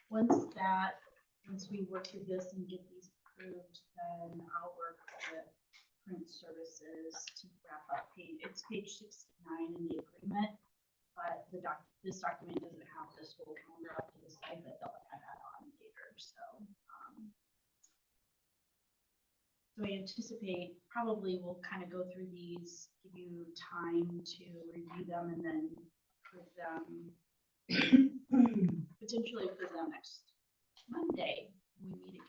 Once we work through this and get these approved, then I'll work with print services to wrap up it's page 69 in the agreement, but this document doesn't have this whole calendar up to the side, but they'll add that on later. So I anticipate probably we'll kind of go through these, give you time to review them, and then approve them. Potentially approve them next Monday when we meet again.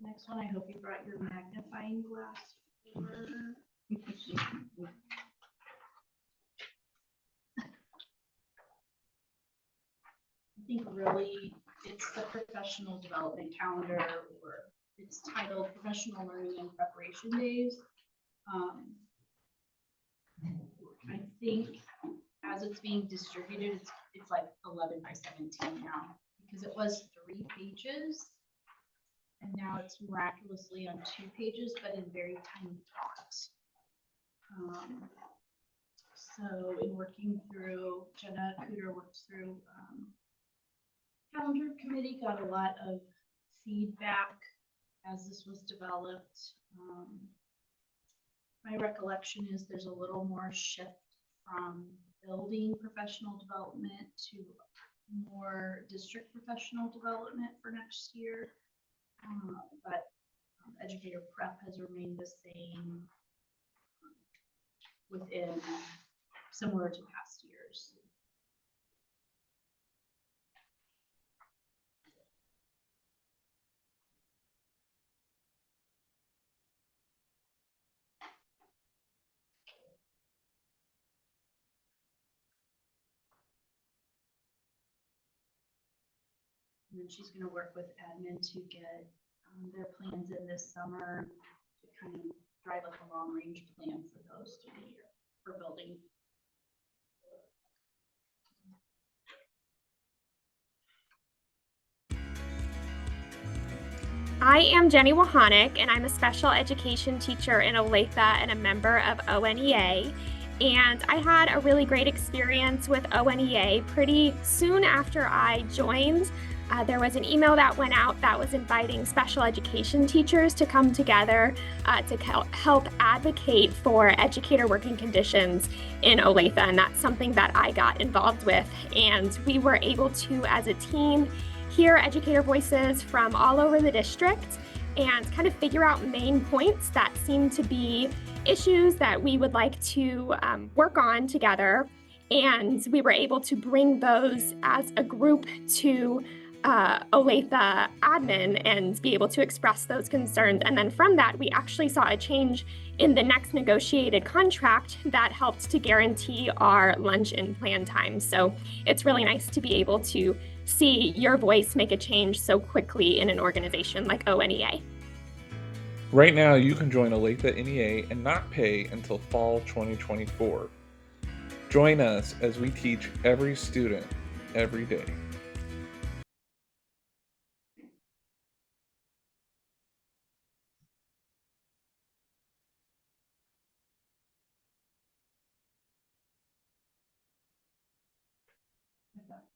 Next one, I hope you brought your magnifying glass over. I think really it's the professional development calendar, or it's titled Professional Learning and Preparation Days. I think as it's being distributed, it's like 11 by 17 now, because it was 3 pages. And now it's miraculously on 2 pages, but in very tiny fonts. So in working through, Jenna Cooter worked through calendar committee, got a lot of feedback as this was developed. My recollection is there's a little more shift from building professional development to more district professional development for next year. But educator prep has remained the same within similar to past years. And then she's going to work with admin to get their plans in this summer to kind of drive up a long range plan for those through the year for building. I am Jenny Wahanick, and I'm a special education teacher in Olathe and a member of ONEA. And I had a really great experience with ONEA pretty soon after I joined. There was an email that went out that was inviting special education teachers to come together to help advocate for educator working conditions in Olathe, and that's something that I got involved with. And we were able to, as a team, hear educator voices from all over the district and kind of figure out main points that seem to be issues that we would like to work on together. And we were able to bring those as a group to Olathe admin and be able to express those concerns. And then from that, we actually saw a change in the next negotiated contract that helped to guarantee our lunch and plan time. So it's really nice to be able to see your voice make a change so quickly in an organization like ONEA. Right now, you can join Olathe NEA and not pay until fall 2024. Join us as we teach every student every day.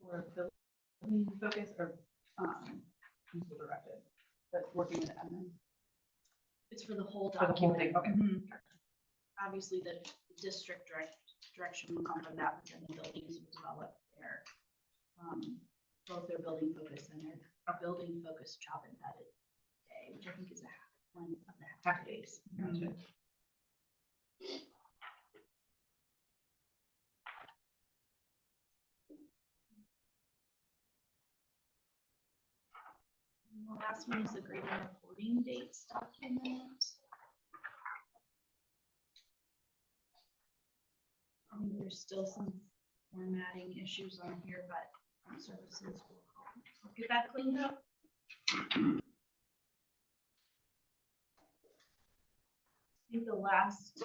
For building focus or directed, but working with admin. It's for the whole document. Okay. Obviously, the district direction will come from that, but then the buildings will develop their both their building focus and their building focus job embedded day, which I think is one of the half days. Gotcha. The last one is the grading reporting dates document. I think there's still some formatting issues on here, but services will get that cleaned up. I think the last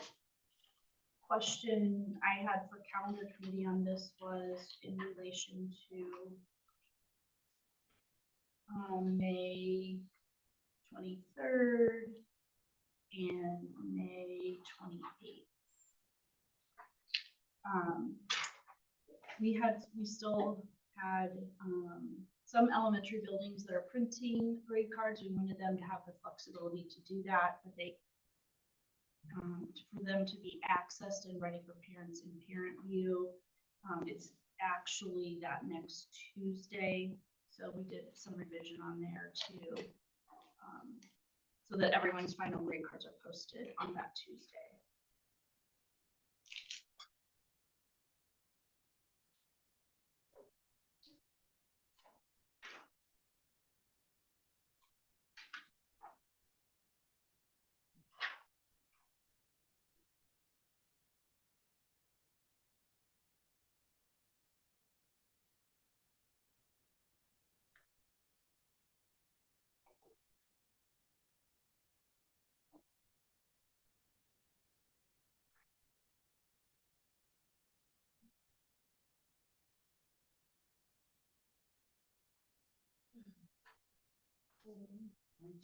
question I had for calendar committee on this was in relation to May 23rd and May 28th. We still had some elementary buildings that are printing grade cards. We wanted them to have the flexibility to do that, but they for them to be accessed and ready for parents in parent view. It's actually that next Tuesday, so we did some revision on there too, so that everyone's final grade cards are posted on that Tuesday.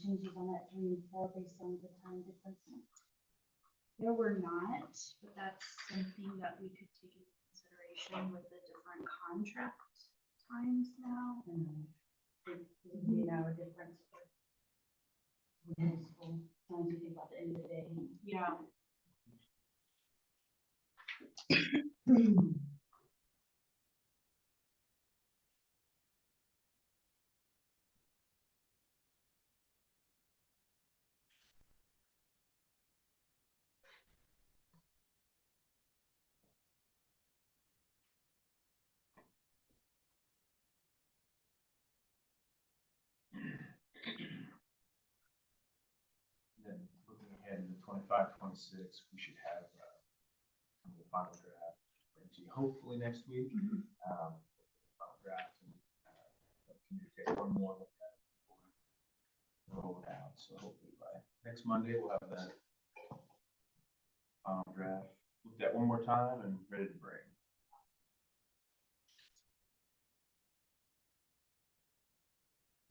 Changes on that 3 and 4 based on the time difference. There were not, but that's something that we could take into consideration with the different contract times now. It would be an hour difference for middle school. As long as you think about the end of the day. Yeah. Then looking ahead into 25, 26, we should have the final draft to you hopefully next week. Final draft and communicate one more with that before we roll it out. So hopefully by next Monday we'll have that final draft looked at one more time and ready to bring.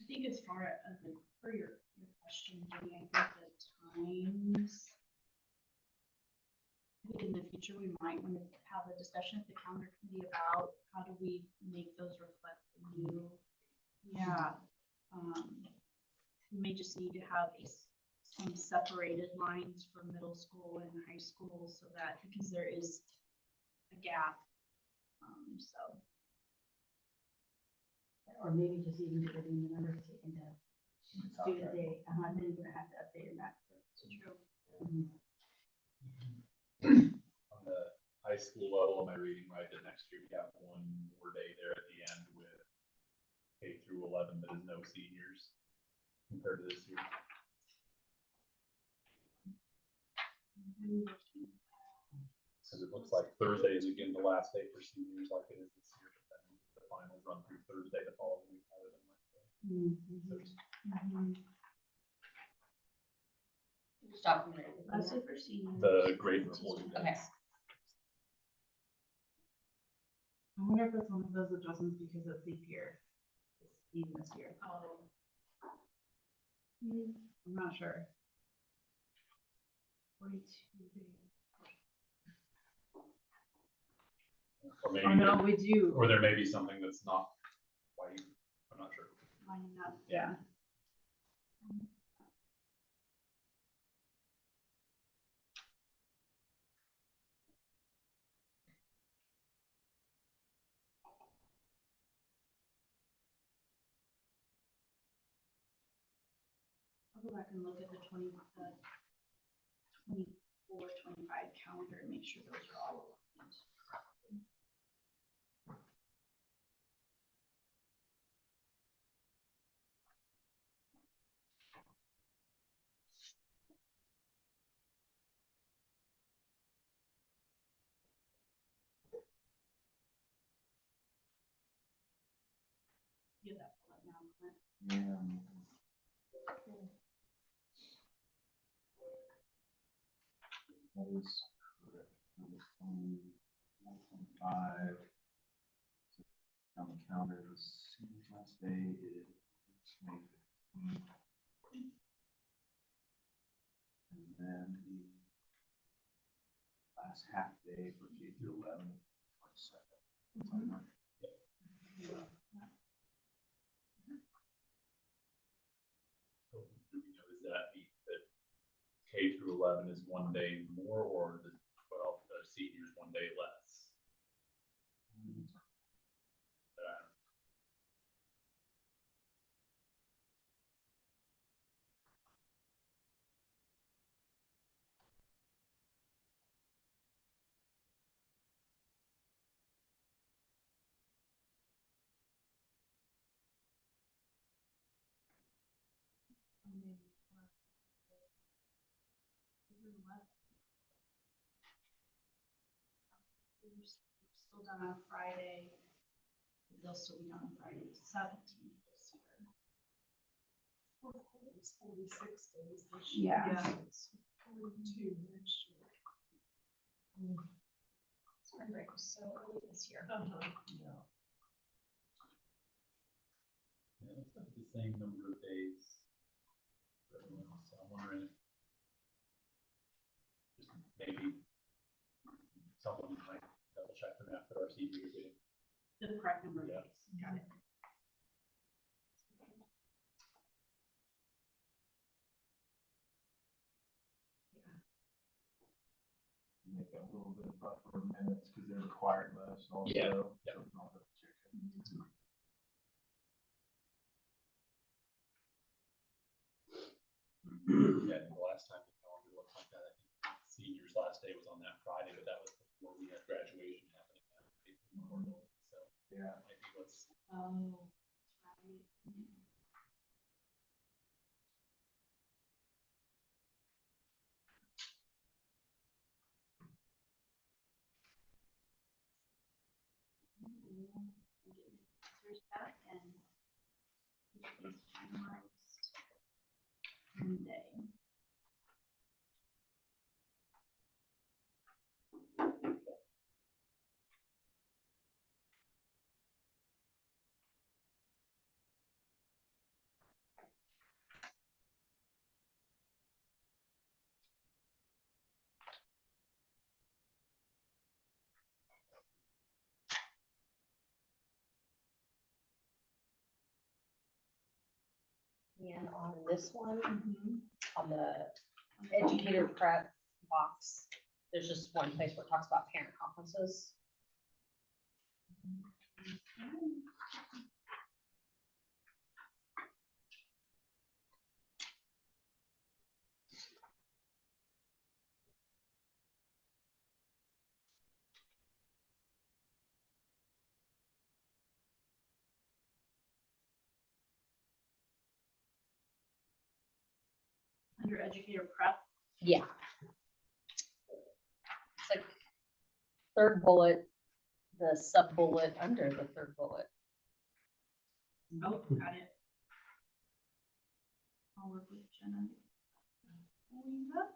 I think as far as for your question, Jenny, I think the times. I think in the future we might want to have a discussion at the calendar committee about how do we make those reflect the new. Yeah. We may just need to have some separated lines for middle school and high school so that because there is a gap. So. Or maybe just even putting the numbers taken to student day. Then you're gonna have to update that. True. On the high school level, am I reading right that next year we have one more day there at the end with K through 11 that is no seniors compared to this year? Because it looks like Thursday is again the last day for seniors like it is this year, but then the finals run through Thursday the following week rather than Wednesday. Which document? Mostly for seniors. The grade report. Okay. I wonder if it's one of those adjustments because it's leap year. Even this year. Oh. I'm not sure. 42 days. Or maybe Oh no, we do. or there may be something that's not quite, I'm not sure. Lining up. Yeah. I'll go back and look at the 24, 25 calendar and make sure those are all aligned. You have that pulled up now, Clint? Yeah. That is correct. 2025. On the calendar, the senior's last day is May 15th. And then the last half day for K through 11, 22nd. So do we know, does that mean that K through 11 is one day more, or the 12, the seniors one day less? We're still done on Friday. They'll still be done on Friday, 17th this year. It's 46 days this Yeah. year. It's 42 next year. Spring break was so early this year. Yeah. Yeah, it's not the same number of days for everyone else, so I'm wondering. Just maybe someone might double check the math that our seniors are getting. The correct number. Yeah. Got it. Make a little bit of buffer minutes because they're required less also. Yeah, So yeah. I'll have to check it. Yeah, I think the last time the calendar looked like that, I think seniors' last day was on that Friday, but that was before we had graduation happening. So Yeah. that might be what's. Oh, right. There's that and it is finalized Monday. And on this one, on the educator prep box, there's just one place where it talks about parent conferences. Under educator prep. Yeah. It's like third bullet, the sub bullet under the third bullet. Oh, got it. I'll work with Jenna. Pulling that.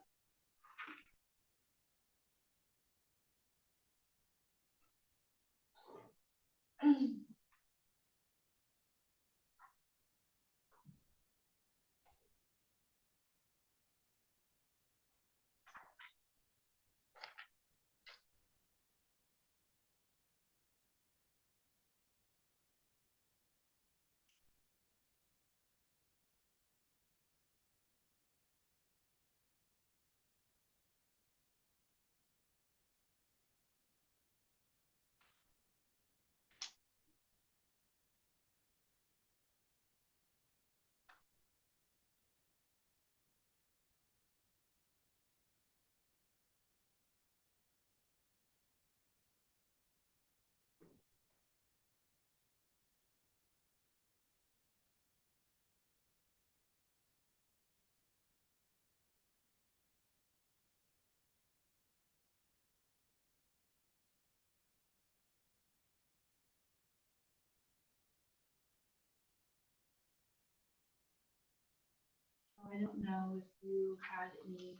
I don't know if you had any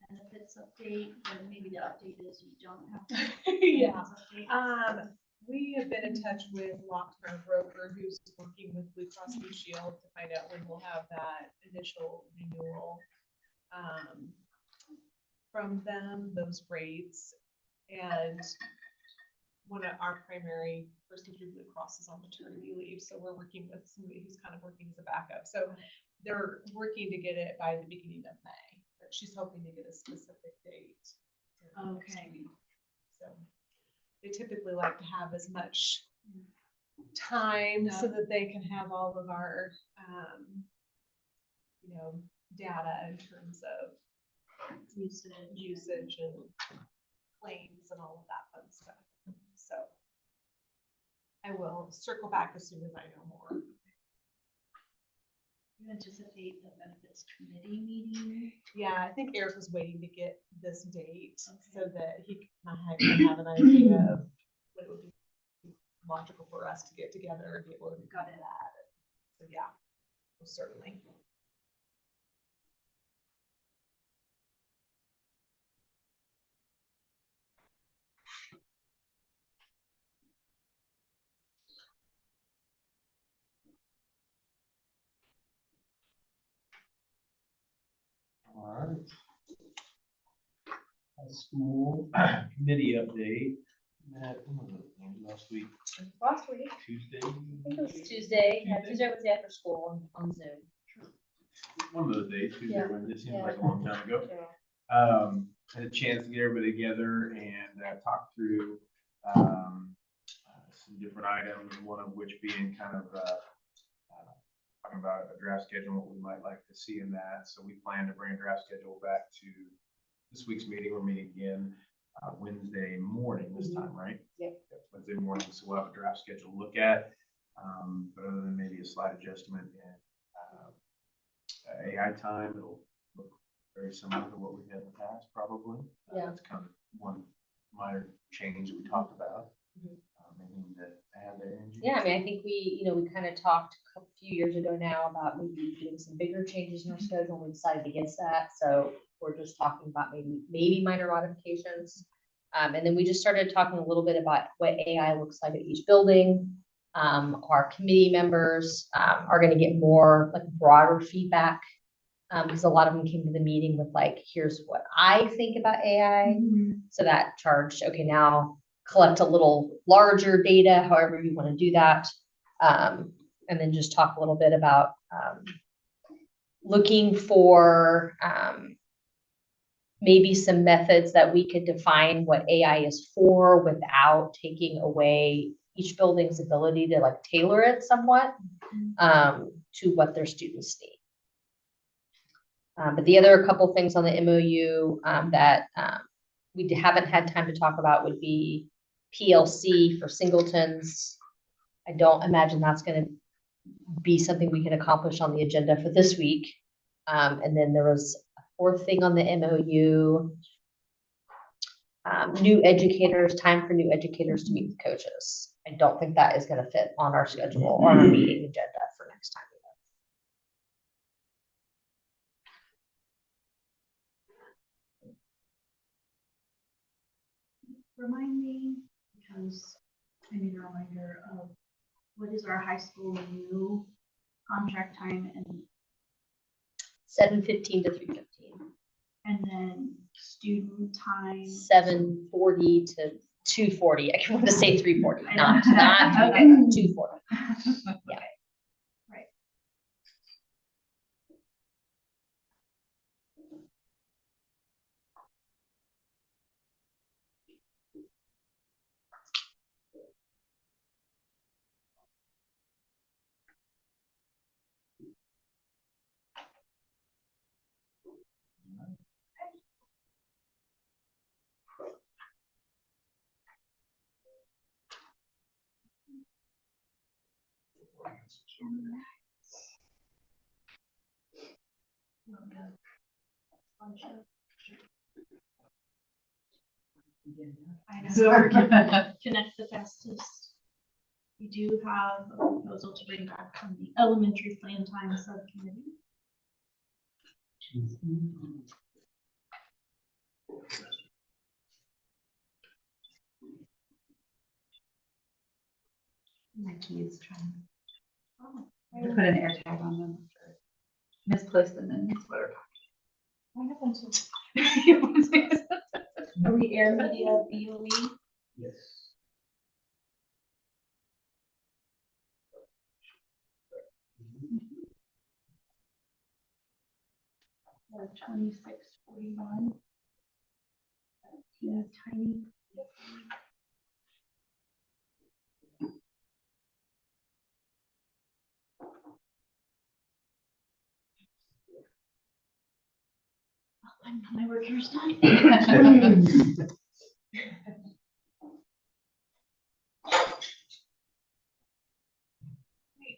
benefits update, or maybe the update is you don't have. Yeah. benefits update? We have been in touch with long-term broker who's working with Blue Cross Blue Shield to find out when we'll have that initial renewal from them, those rates. And one of our primary person through Blue Cross is on maternity leave, so we're working with somebody who's kind of working as a backup. So they're working to get it by the beginning of May, but she's hoping to get a specific date. next Okay. week. So they typically like to have as much time so that they can have all of our, data in terms of usage and claims and all of that fun stuff. So I will circle back as soon as I know more. You anticipate the benefits committee meeting? Yeah, I think Eric was waiting to get this date so Okay. that he could kind of have an idea of what it would be logical for us to get together and be able to Got it. that. So yeah, most certainly. All right. High school committee update. Matt, when was it? Last week, Last week, Tuesday? I think it was Tuesday, Tuesday was the after school on Zoom. One of those days, Tuesday, Yeah. Wednesday, seems Yeah. like a long time ago. Had a chance to get everybody together and talk through some different items, one of which being kind of talking about a draft schedule, and what we might like to see in that. So we plan to bring a draft schedule back to this week's meeting. We're meeting again Wednesday morning this time, right? Yep. Wednesday morning, so we'll have a draft schedule to look at. But other than maybe a slight adjustment in AI time, it'll look very similar to what we've had in the past, probably. Yeah. That's kind of one minor change that we talked about. Mhm. Anything to add there, Angie? Yeah, I mean, I think we kind of talked a few years ago now about maybe doing some bigger changes in our schedule. We decided against that, so we're just talking about maybe minor modifications. And then we just started talking a little bit about what AI looks like at each building. Our committee members are going to get more like broader feedback because a lot of them came to the meeting with like, here's what I think about AI. So that charged, okay, now collect a little larger data, however you want to do that. And then just talk a little bit about looking for maybe some methods that we could define what AI is for without taking away each building's ability to like tailor it somewhat to what their students need. But the other couple things on the MOU that we haven't had time to talk about would be PLC for singletons. I don't imagine that's going to be something we can accomplish on the agenda for this week. And then there was a fourth thing on the MOU, new educators, time for new educators to meet with coaches. I don't think that is going to fit on our schedule or our meeting agenda for next time. Remind me, because I need a reminder of what is our high school new contract time and 7:15 to 3:15. and then student time. 7:40 to 2:40. I want to say 3:40, not Okay. 2:40. Yeah. Right. I know. Connect the fastest. We do have a proposal to bring back from the elementary plan time subcommittee. My keys trying. I put an air tag on them. Misplaced them in the sweater pocket. Are we air media BOE? Yes. 2641. Yeah, tiny. My work here's done.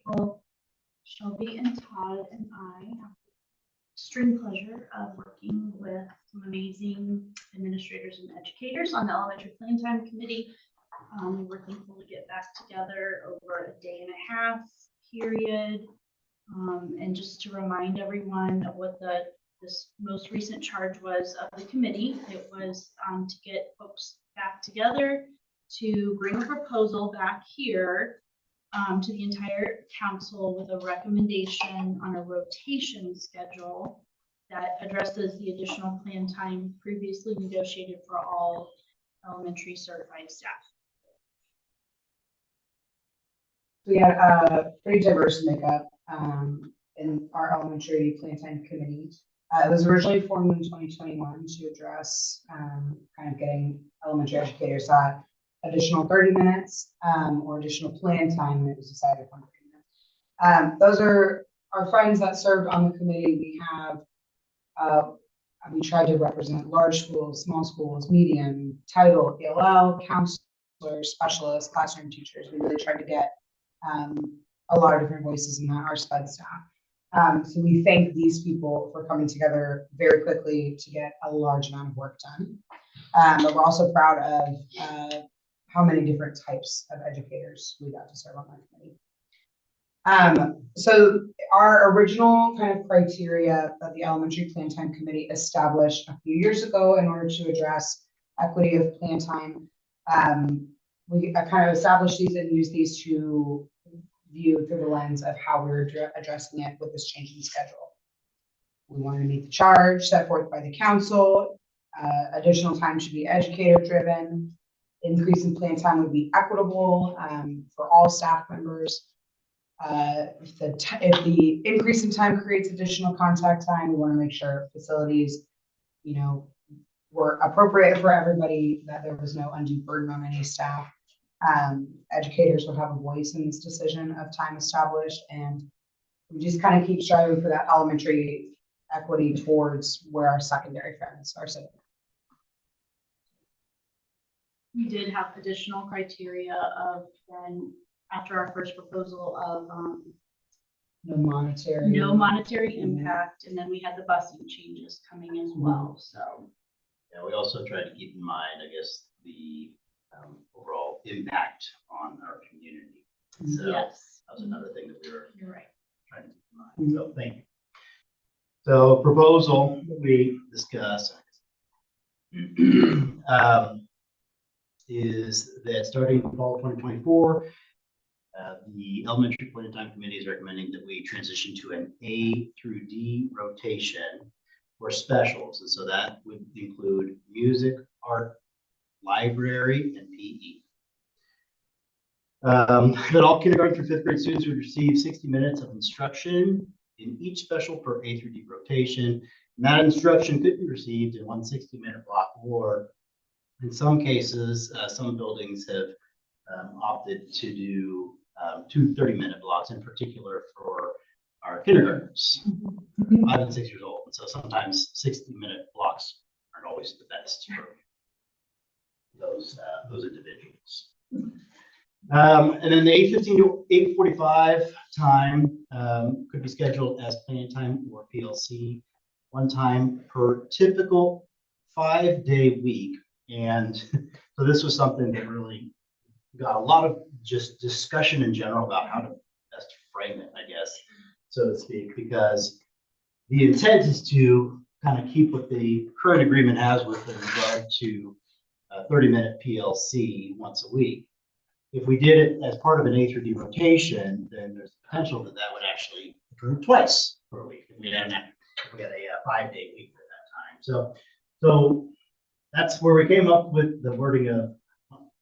Well, Shelby and Todd and I have the extreme pleasure of working with some amazing administrators and educators on the elementary plan time committee. We're thankful to get back together over a day and a half period. And just to remind everyone of what this most recent charge was of the committee, it was to get folks back together to bring a proposal back here to the entire council with a recommendation on a rotation schedule that addresses the additional plan time previously negotiated for all elementary certified staff. We had a pretty diverse makeup in our elementary plan time committee. It was originally formed in 2021 to address kind of getting elementary educators that additional 30 minutes or additional plan time, and it was decided upon 30 minutes. Those are our friends that served on the committee. We have we tried to represent large schools, small schools, medium, title, ELL, counselors, specialists, classroom teachers. We really tried to get a lot of different voices in that, our SPED staff. So we thank these people for coming together very quickly to get a large amount of work done. But we're also proud of how many different types of educators we got to serve on that committee. So our original kind of criteria that the elementary plan time committee established a few years ago in order to address equity of plan time, we kind of established these and used these to view through the lens of how we're addressing it with this change in schedule. We wanted to meet the charge set forth by the council. Additional time should be educator driven. Increase in plan time would be equitable for all staff members. If the increase in time creates additional contact time, we want to make sure facilities, were appropriate for everybody, that there was no undue burden on any staff. Educators would have a voice in this decision of time established, and we just kind of keep striving for that elementary equity towards where our secondary friends are sitting. We did have additional criteria of then after our first proposal of No monetary impact, and then we had the busing changes coming as well. So yeah, we also tried to keep in mind, I guess, the overall impact on our community. So yes, that was another thing that we were you're right. trying to keep in mind. So thank you. So proposal that we discussed is that starting in fall 2024, the elementary point in time committee is recommending that we transition to an A through D rotation for specials. And so that would include music, art, library, and PE. That all kindergarten through fifth grade students would receive 60 minutes of instruction in each special per A through D rotation. And that instruction could be received in one 60-minute block, or in some cases, some buildings have opted to do 2 30-minute blocks, in particular for our kindergartners, 5 and 6 years old. And so sometimes 60-minute blocks aren't always the best for those individuals. And then the 8:15 to 8:45 time could be scheduled as plan time or PLC, one time per typical 5-day week. And so this was something that really got a lot of just discussion in general about how to best frame it, I guess, so to speak, because the intent is to kind of keep what the current agreement has with regard to 30-minute PLC once a week. If we did it as part of an A through D rotation, then there's potential that that would actually occur twice per week. If we had a 5-day week at that time. So that's where we came up with the wording of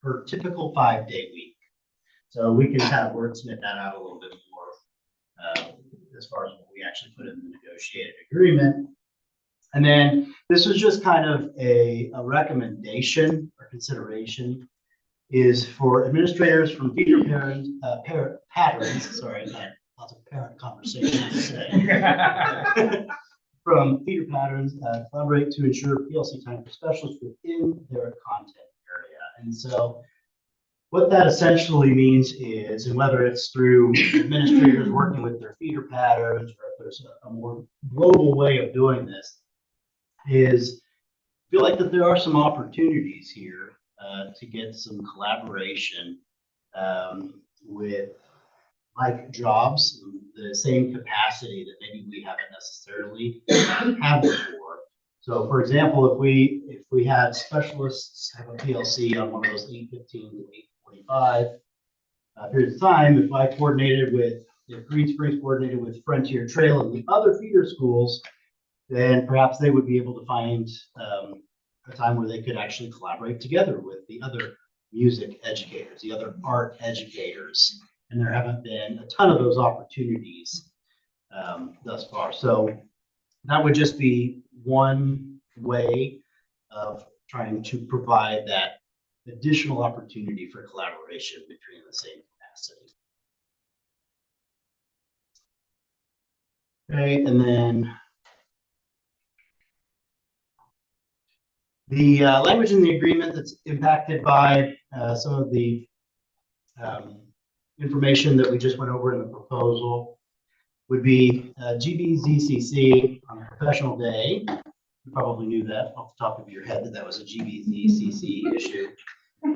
per typical 5-day week. So we can kind of wordsmith that out a little bit more as far as what we actually put in the negotiated agreement. And then this was just kind of a recommendation or consideration is for administrators from feeder patterns, sorry, I had lots of parent conversations today. From feeder patterns, collaborate to ensure PLC time for specialists within their content area. And so what that essentially means is, and whether it's through administrators working with their feeder patterns, or if there's a more global way of doing this, is I feel like that there are some opportunities here to get some collaboration with like jobs, the same capacity that maybe we haven't necessarily had before. So for example, if we had specialists have a PLC on one of those 8:15 to 8:45 periods of time, if Green Springs coordinated with Frontier Trail and the other feeder schools, then perhaps they would be able to find a time where they could actually collaborate together with the other music educators, the other art educators. And there haven't been a ton of those opportunities thus far. So that would just be one way of trying to provide that additional opportunity for collaboration between the same capacity. Okay, and then the language in the agreement that's impacted by some of the information that we just went over in the proposal would be GBZCC on a professional day. You probably knew that off the top of your head that was a GBZCC issue.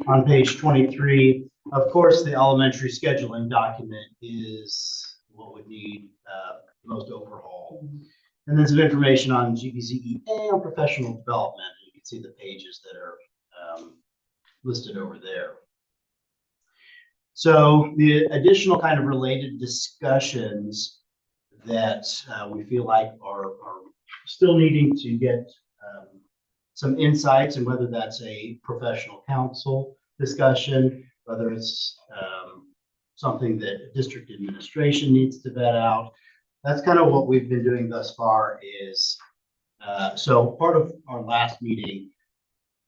On page 23, of course, the elementary scheduling document is what would need most overhaul. And then some information on GBZEA on professional development. You can see the pages that are listed over there. So the additional kind of related discussions that we feel like are still needing to get some insights, and whether that's a professional council discussion, whether it's something that district administration needs to vet out. That's kind of what we've been doing thus far is, so part of our last meeting,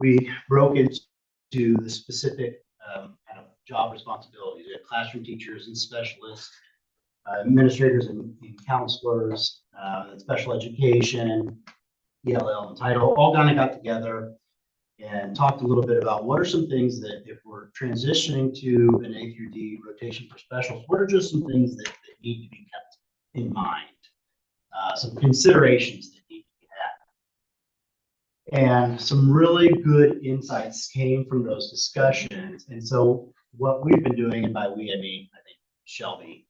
we broke into the specific kind of job responsibilities. We have classroom teachers and specialists, administrators and counselors, special education, ELL and title, all kind of got together and talked a little bit about what are some things that if we're transitioning to an A through D rotation for specials, what are just some things that need to be kept in mind, some considerations that need to be had. And some really good insights came from those discussions. And so what we've been doing, and by we, I mean, I think Shelby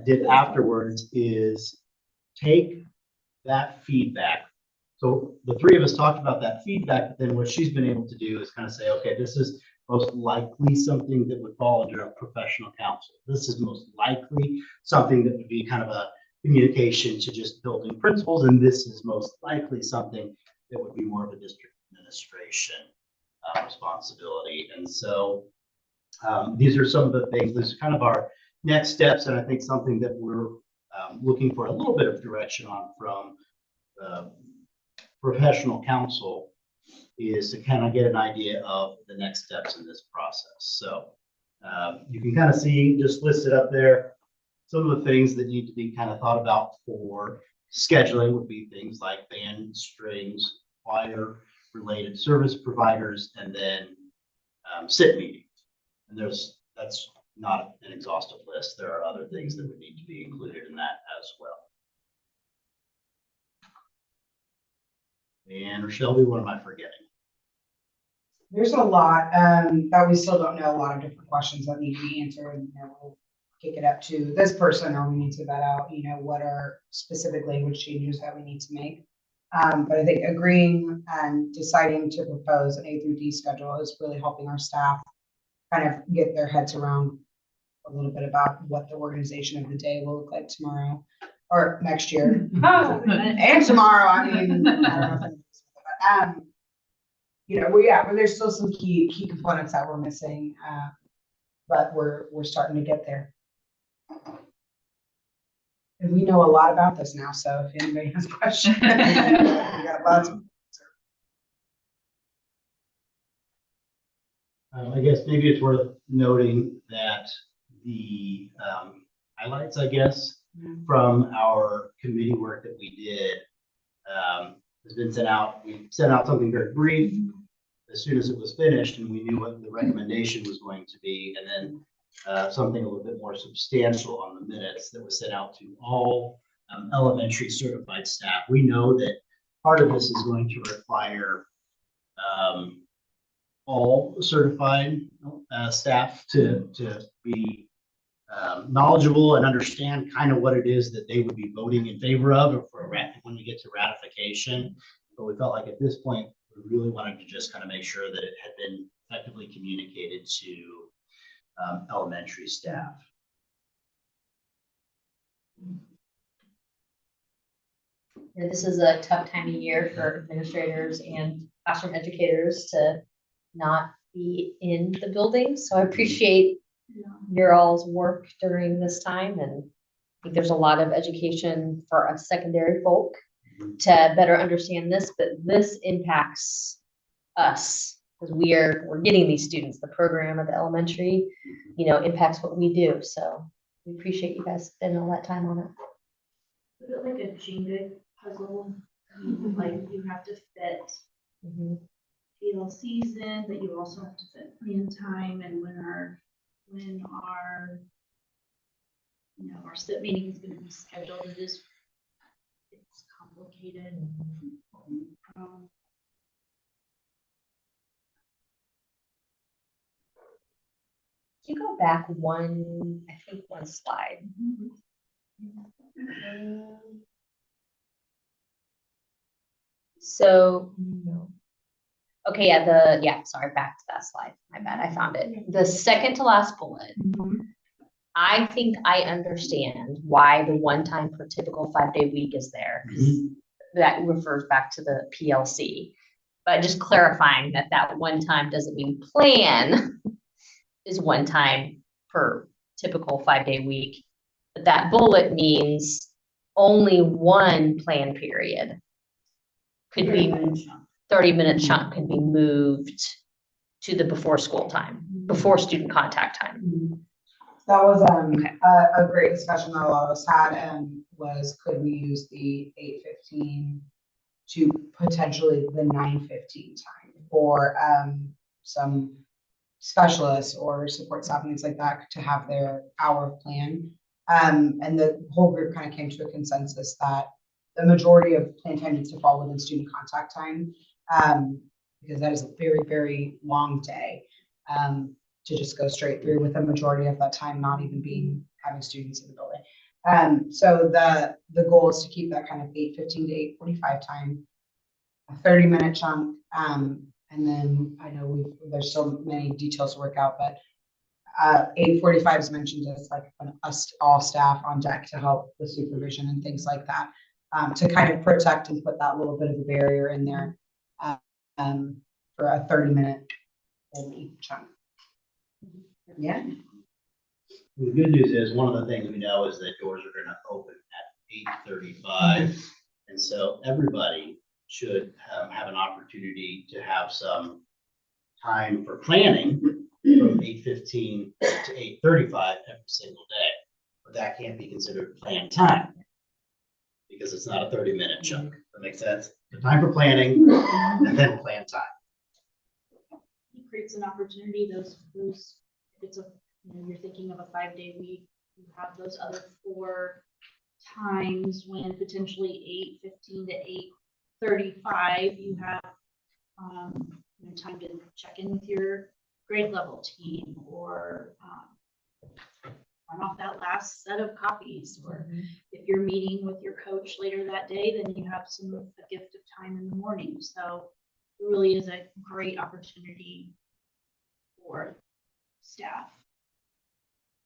did afterwards, is take that feedback. So the three of us talked about that feedback, but then what she's been able to do is kind of say, okay, this is most likely something that would fall under a professional council. This is most likely something that would be kind of a communication to just building principles, and this is most likely something that would be more of a district administration responsibility. And so these are some of the things, this is kind of our next steps, and I think something that we're looking for a little bit of direction on from the professional council is to kind of get an idea of the next steps in this process. So you can kind of see just listed up there some of the things that need to be kind of thought about for scheduling would be things like band, strings, choir related service providers, and then SIT meetings. And that's not an exhaustive list. There are other things that would need to be included in that as well. And Shelby, what am I forgetting? There's a lot that we still don't know, a lot of different questions that need to be answered. You know, we'll kick it up to this person, or we need to vet out, what are specific language changes that we need to make. But I think agreeing and deciding to propose an A through D schedule is really helping our staff kind of get their heads around a little bit about what the organization of the day will look like tomorrow or next year. And tomorrow, I mean, I don't know if anybody's, but there's still some key components that we're missing, but we're starting to get there. And we know a lot about this now, so if anybody has questions, we got lots of. I guess maybe it's worth noting that the highlights, I guess, from our committee work that we did has been sent out. We sent out something very brief as soon as it was finished, and we knew what the recommendation was going to be, and then something a little bit more substantial on the minutes that was sent out to all elementary certified staff. We know that part of this is going to require all certified staff to be knowledgeable and understand kind of what it is that they would be voting in favor of when we get to ratification. But we felt like at this point, we really wanted to just kind of make sure that it had been effectively communicated to elementary staff. Yeah, this is a tough time of year for administrators and classroom educators to not be in the building. So I appreciate your all's work during this time, and I think there's a lot of education for us secondary folk to better understand this, but this impacts us because we're getting these students. The program at the elementary, impacts what we do. So we appreciate you guys spending all that time on it. Is it like a Jenga puzzle? Like you have to fit PLCs in, but you also have to fit plan time, and when our our SIP meeting is going to be scheduled. It's complicated. Can you go back one slide? So, okay, sorry, back to that slide. My bad, I found it. The second to last bullet. I think I understand why the one time per typical 5-day week is there. That refers back to the PLC. But just clarifying that one time doesn't mean plan is one time per typical 5-day week. But that bullet means only one plan period could be 30-minute chunk could be moved to the before school time, before student contact time. That was a great discussion that a lot of us had, and was could we use the 8:15 to potentially the 9:15 time for some specialists or support staff and things like that to have their hour plan. And the whole group kind of came to a consensus that the majority of plan time needs to fall within student contact time, because that is a very, very long day. To just go straight through with the majority of that time not even having students in the building. So the goal is to keep that kind of 8:15 to 8:45 time, a 30-minute chunk. And then I know there's so many details to work out, but 8:45 is mentioned as like all staff on deck to help with supervision and things like that, to kind of protect and put that little bit of a barrier in there for a 30-minute chunk. Yeah. The good news is one of the things we know is that doors are going to open at 8:35, and so everybody should have an opportunity to have some time for planning from 8:15 to 8:35 every single day. But that can't be considered plan time because it's not a 30-minute chunk. That makes sense? The time for planning and then plan time. It creates an opportunity. Those if it's you're thinking of a 5-day week, you have those other 4 times when potentially 8:15 to 8:35 you have time to check in with your grade level team, or run off that last set of copies, or if you're meeting with your coach later that day, then you have a gift of time in the morning. So it really is a great opportunity for staff.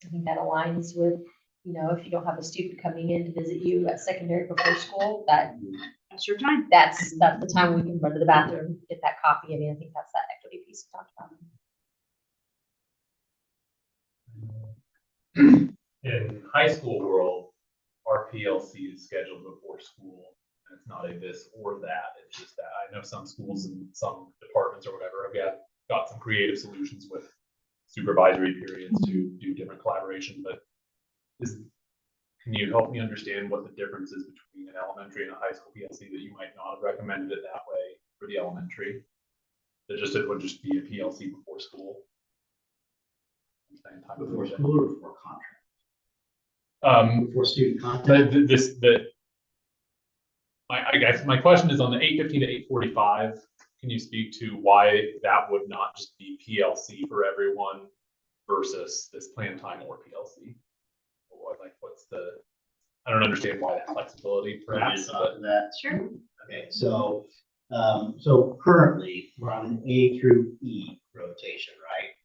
I think that aligns with, you know, if you don't have a student coming in to visit you at secondary before school, That's your time. that's the time we can run to the bathroom, get that copy. I mean, I think that's that equity piece we talked about. In high school world, our PLC is scheduled before school, and it's not a this or that, it's just that. I know some schools and some departments or whatever have got some creative solutions with supervisory periods to do different collaboration, but can you help me understand what the difference is between an elementary and a high school PLC, that you might not have recommended it that way for the elementary? That it would just be a PLC before school? Before school or before contract? Before student contact? I guess my question is on the 8:15 to 8:45. Can you speak to why that would not just be PLC for everyone versus this plan time or PLC? I don't understand why that flexibility perhaps. That. Sure. Okay, so currently we're on an A through E rotation, right?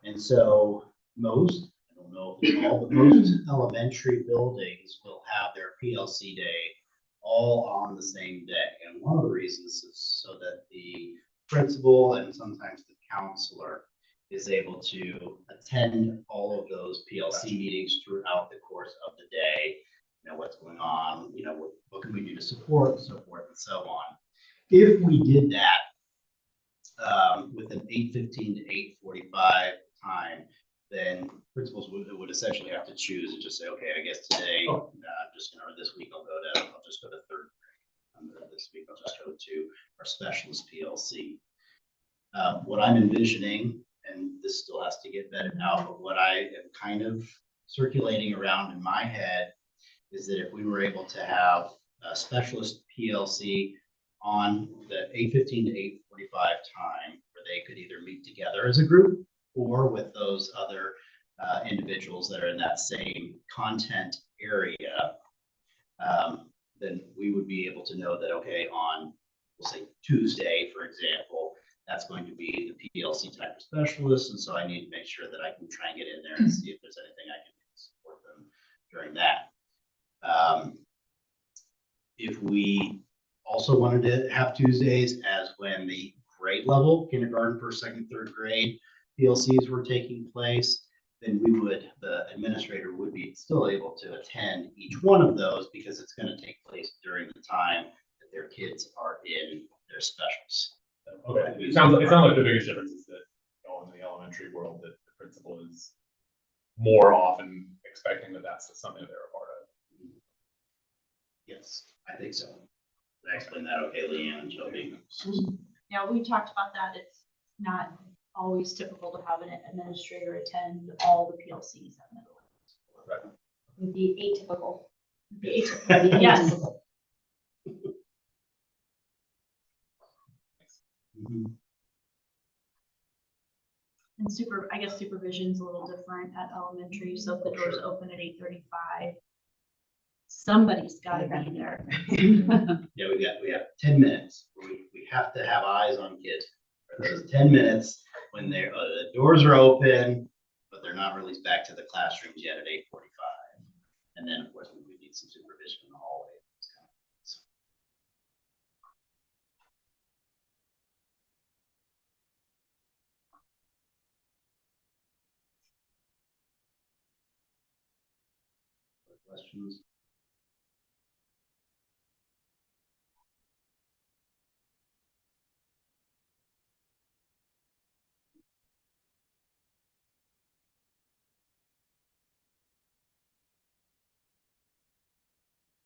And so most, I don't know if it's all, but most elementary buildings will have their PLC day all on the same day. And one of the reasons is so that the principal and sometimes the counselor is able to attend all of those PLC meetings throughout the course of the day. You know, what's going on, you know, what can we do to support, and so forth and so on. If we did that with an 8:15 to 8:45 time, then principals would essentially have to choose and just say, okay, I guess today, I'm just gonna, or this week I'll just go to third grade. This week I'll just go to our specialist PLC. What I'm envisioning, and this still has to get vetted out, but what I am kind of circulating around in my head is that if we were able to have a specialist PLC on the 8:15 to 8:45 time, where they could either meet together as a group or with those other individuals that are in that same content area, then we would be able to know that, okay, on, we'll say Tuesday, for example, that's going to be the PLC type of specialist. And so I need to make sure that I can try and get in there and see if there's anything I can do to support them during that. If we also wanted to have Tuesdays as when the grade level, kindergarten, first, second, third grade PLCs were taking place, then the administrator would be still able to attend each one of those because it's going to take place during the time that their kids are in their specials. Okay, it sounds like the biggest difference is that, you know, in the elementary world, that the principal is more often expecting that that's something they're a part of. Yes, I think so. Did I explain that okay, Leanne and Shelby? Yeah, we talked about that. It's not always typical to have an administrator attend all the PLCs at middle. Right. Would be atypical. Yes. Mhm. And I guess supervision's a little different at elementary. So if the doors open at 8:35, somebody's got to be there. Yeah, we have 10 minutes. We have to have eyes on kids. There's 10 minutes when the doors are open, but they're not released back to the classrooms yet at 8:45. And then of course we need some supervision in the hallway. Questions?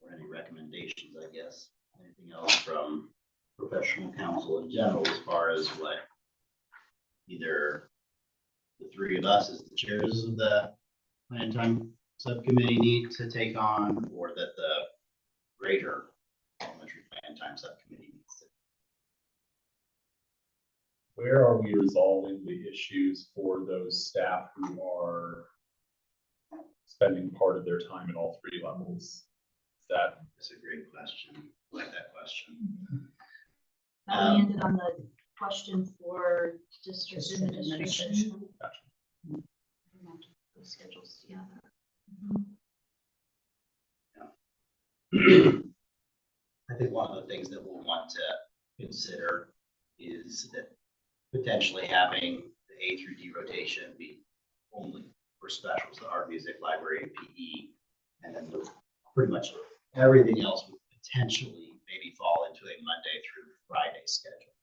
Or any recommendations, I guess? Anything else from professional counsel in general as far as what either the three of us as the chairs of the plan time subcommittee need to take on, or that the greater elementary plan time subcommittee needs to? Where are we resolving the issues for those staff who are spending part of their time at all three levels? That's a great question. I like that question. That landed on the question for district District administration. Gotcha. Those schedules together. I think one of the things that we'll want to consider is that potentially having the A through D rotation be only for specials, the art, music, library, and PE, and then pretty much everything else would potentially maybe fall into a Monday through Friday schedule.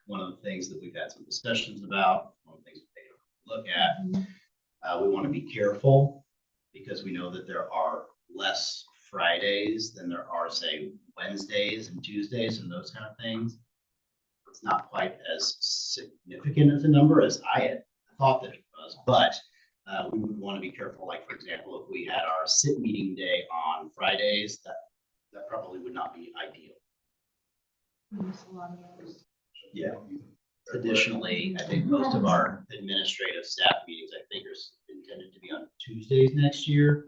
One of the things that we've had some discussions about, one of the things we take a look at, we want to be careful because we know that there are less Fridays than there are, say, Wednesdays and Tuesdays and those kind of things. It's not quite as significant as a number as I had thought that it was, but we would want to be careful. Like, for example, if we had our sit meeting day on Fridays, that probably would not be ideal. Miss a lot of those. Yeah. Additionally, I think most of our administrative staff meetings, I think, are intended to be on Tuesdays next year.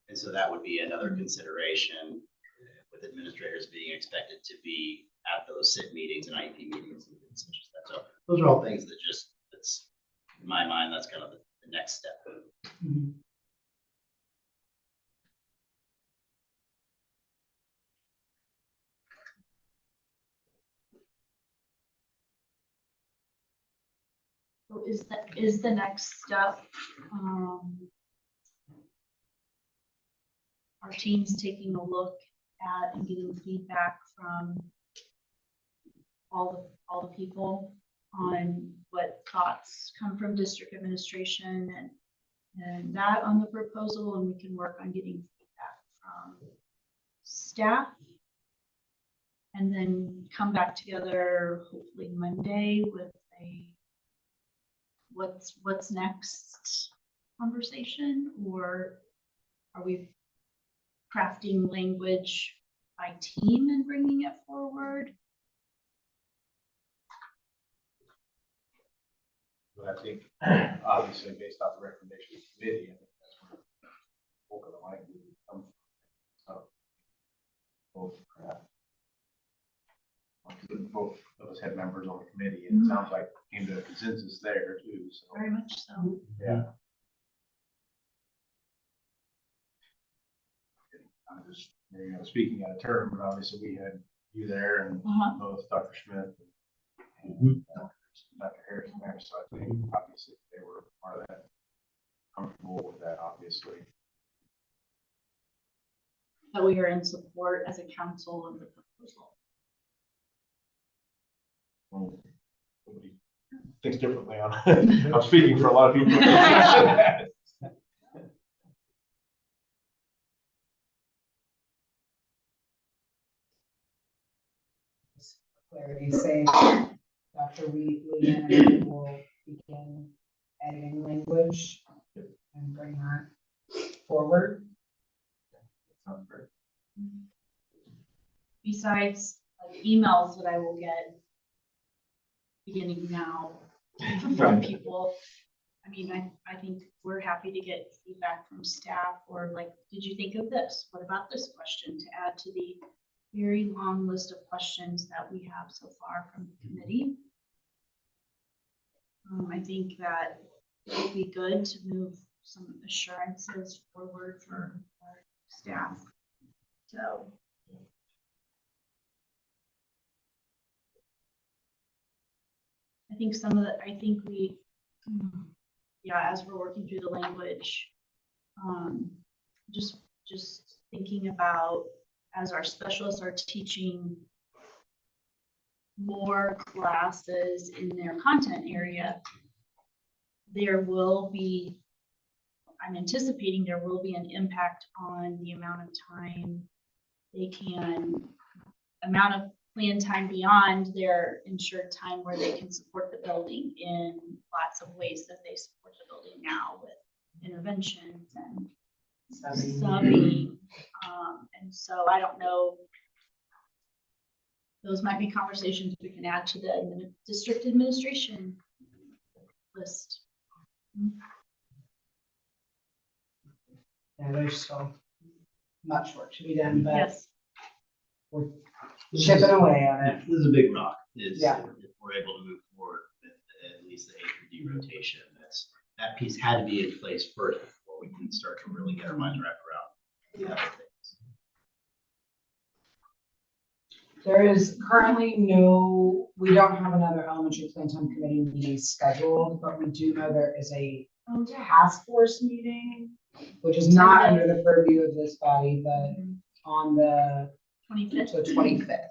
And so that would be another consideration with administrators being expected to be at those sit meetings and IEP meetings and such as that. So those are all things that that's in my mind, that's kind of the next step. So is the next step, our team's taking a look at and getting feedback from all the people on what thoughts come from district administration and that on the proposal, and we can work on getting feedback from staff. And then come back together hopefully Monday with a what's next conversation, or are we crafting language by team and bringing it forward? But I think, obviously, based off the recommendation of the committee, I think that's where the bulk of the language would come from. So, both of us had members on the committee, and it sounds like came to a consensus there too, so. Very much so. Yeah. I'm just, speaking out of turn, but obviously we had you there and both Dr. Smith and Dr. Harrison there, so I think obviously they were part of that, comfortable with that, obviously. That we are in support as a council of the proposal. Well, somebody thinks differently on I'm speaking for a lot of people. Clarity, say, Dr. Leanne will begin editing language and bring that forward. Sounds great. Besides like emails that I will get beginning now from people. I mean, I think we're happy to get feedback from staff, or like, did you think of this? What about this question, to add to the very long list of questions that we have so far from the committee. I think that it would be good to move some assurances forward for our staff. So. I think as we're working through the language, just thinking about, as our specialists are teaching more classes in their content area, I'm anticipating there will be an impact on the amount of time amount of planned time beyond their ensured time, where they can support the building in lots of ways that they support the building now, with interventions and subbing. And so I don't know, those might be conversations we can add to the district administration list. Yeah, know there's still much work to be done, but Yes. we're chipping away on it. This is a big rock, is Yeah. if we're able to move forward with at least the A through D rotation, that piece had to be in place first before we can start to really get our minds wrapped around the other things. There is currently we don't have another elementary plan time committee meeting scheduled, but we do know there is a task force meeting, which is not under the purview of this body, but on the 25th. 25th.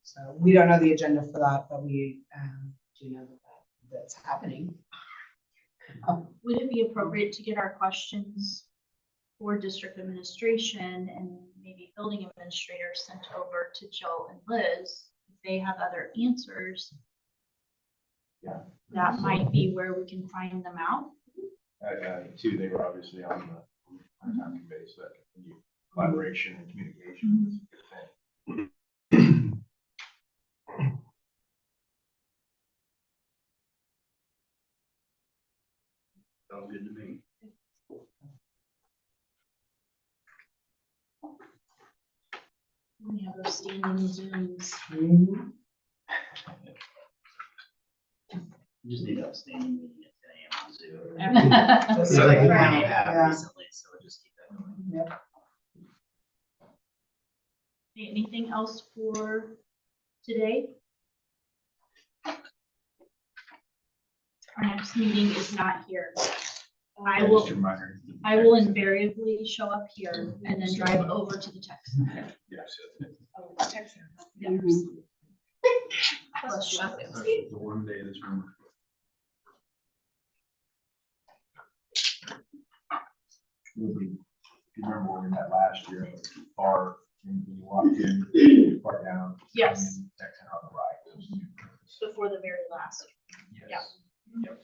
So we don't know the agenda for that, but we do know that's happening. Would it be appropriate to get our questions for district administration and maybe building administrators sent over to Jill and Liz? If they have other answers, Yeah. that might be where we can find them out. Too, they were obviously on the time committee, so that continued collaboration and communication is a good thing. Sounds good to me. We have those standing Zooms. You just need to have a standing meeting at 10 a.m. on Zoom. Just So like we right, have yeah. recently, so we'll just keep that going. Yep. Anything else for today? Our next meeting is not here. I will invariably show up here and then drive over to the tech center. Yes. Yeah. Bless you. The one day this room. If you remember when we met last year, far, when you walked in, far down. Yes. Tech center on the right. Those two. Before the very last. Yes. Yep.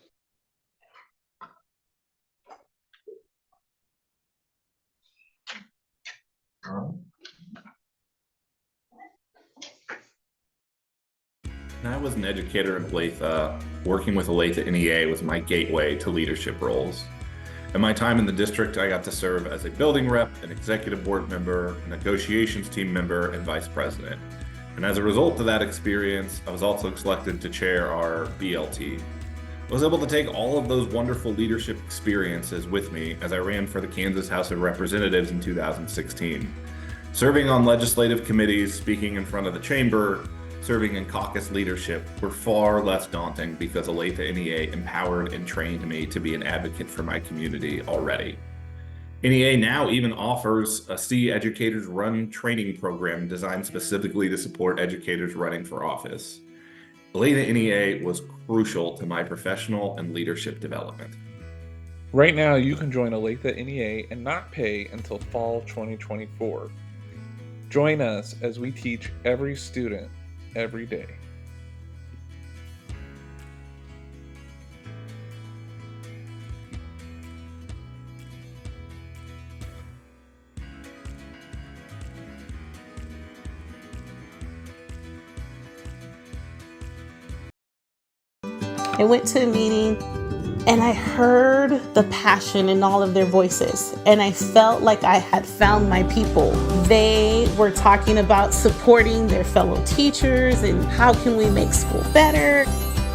I was an educator in Olathe. Working with Olathe NEA was my gateway to leadership roles. In my time in the district, I got to serve as a building rep, an executive board member, a negotiations team member, and vice president. And as a result of that experience, I was also selected to chair our BLT. I was able to take all of those wonderful leadership experiences with me as I ran for the Kansas House of Representatives in 2016. Serving on legislative committees, speaking in front of the chamber, serving in caucus leadership were far less daunting because Olathe NEA empowered and trained me to be an advocate for my community already. NEA now even offers a See Educators Run training program designed specifically to support educators running for office. Olathe NEA was crucial to my professional and leadership development. Right now, you can join Olathe NEA and not pay until fall 2024. Join us as we teach every student every day. I went to a meeting and I heard the passion in all of their voices, and I felt like I had found my people. They were talking about supporting their fellow teachers and how can we make school better.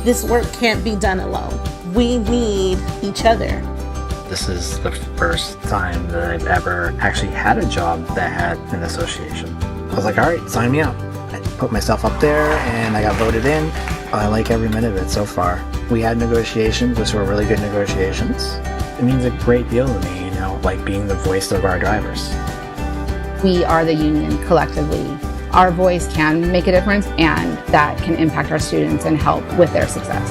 This work can't be done alone. We need each other. This is the first time that I've ever actually had a job that had an association. I was like, all right, sign me up. I put myself up there and I got voted in. I like every minute of it so far. We had negotiations, which were really good negotiations. It means a great deal to me, like being the voice of our drivers. We are the union collectively. Our voice can make a difference, and that can impact our students and help with their success.